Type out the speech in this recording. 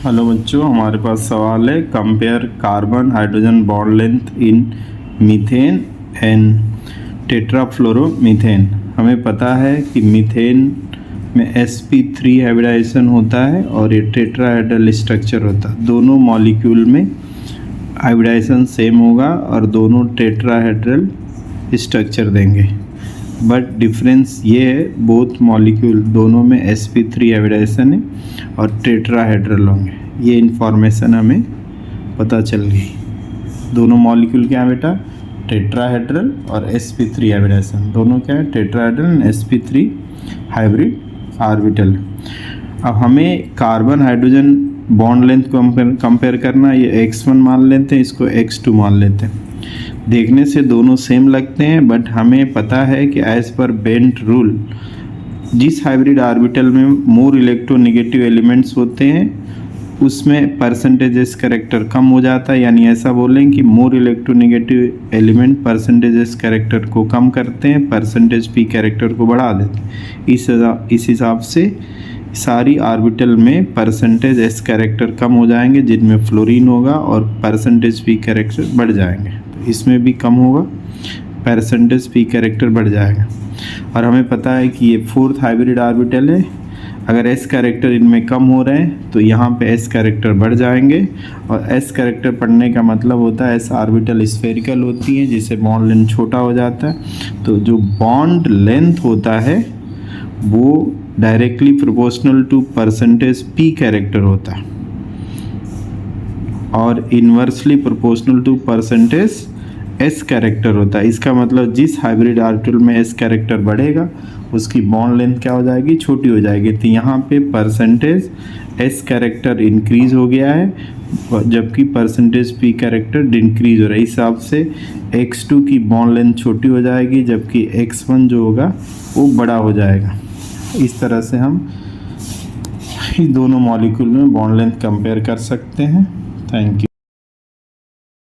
Hello बच्चों, हमारे पास सवाल है compare carbon hydrogen bond length in methane and tetrafluoromethane. हमें पता है कि मीथेन में sp3 हाइब्रिडाइजेशन होता है और ये टेट्राहेड्रल स्ट्रक्चर होता है। दोनों मॉलिक्यूल में हाइब्रिडाइजेशन सेम होगा और दोनों टेट्राहेड्रल स्ट्रक्चर देंगे, बट डिफरेंस ये है बोथ मॉलिक्यूल दोनों में sp3 हाइब्रिडाइजेशन है और टेट्राहेड्रल होंगे। ये इन्फॉर्मेशन हमें पता चल गई। दोनों मॉलिक्यूल क्या है बेटा? टेट्राहेड्रल और sp3 हाइब्रिडाइजेशन। दोनों क्या है? Tetrahedral and sp3 hybrid orbital. अब हमें कार्बन हाइड्रोजन बॉन्ड लेंथ को कंपेयर करना। ये x1 मान लेते हैं, इसको x2 मान लेते हैं। देखने से दोनों सेम लगते हैं, बट हमें पता है कि एज पर बेंट रूल जिस हाइब्रिड ऑर्बिटल में मोर इलेक्ट्रोनेगेटिव एलिमेंट्स होते हैं उसमें परसेंटेजेस कैरेक्टर कम हो जाता है। यानी ऐसा बोलें कि more electronegative element percentages character को कम करते हैं, परसेंटेज पी कैरेक्टर को बढ़ा देते हैं। इस हिसाब से सारी ऑर्बिटल में परसेंटेज एस कैरेक्टर कम हो जाएंगे, जिनमें फ्लोरीन होगा, और परसेंटेज पी कैरेक्टर बढ़ जाएंगे। तो इसमें भी कम होगा, परसेंटेज पी कैरेक्टर बढ़ जाएगा। और हमें पता है कि ये फोर्थ हाइब्रिड ऑर्बिटल है। अगर एस कैरेक्टर इनमें कम हो रहे हैं तो यहाँ पे एस कैरेक्टर बढ़ जाएंगे, और एस कैरेक्टर बढ़ने का मतलब होता है एस ऑर्बिटल स्फेरिकल होती है, जिससे बॉन्ड लेंथ छोटा हो जाता है। तो जो बॉन्ड लेंथ होता है वो directly proportional to percentage p character होता है और inversely proportional to percentage s character होता है। इसका मतलब जिस हाइब्रिड ऑर्बिटल में एस कैरेक्टर बढ़ेगा उसकी बॉन्ड लेंथ क्या हो जाएगी? छोटी हो जाएगी। तो यहाँ पे परसेंटेज एस कैरेक्टर इंक्रीज हो गया है, जबकि परसेंटेज पी कैरेक्टर डिक्रीज हो रहा है। इस हिसाब से x2 की बॉन्ड लेंथ छोटी हो जाएगी, जबकि x1 जो होगा वो बड़ा हो जाएगा। इस तरह से हम इस दोनों मॉलिक्यूल में बॉन्ड लेंथ कंपेयर कर सकते हैं। Thank you.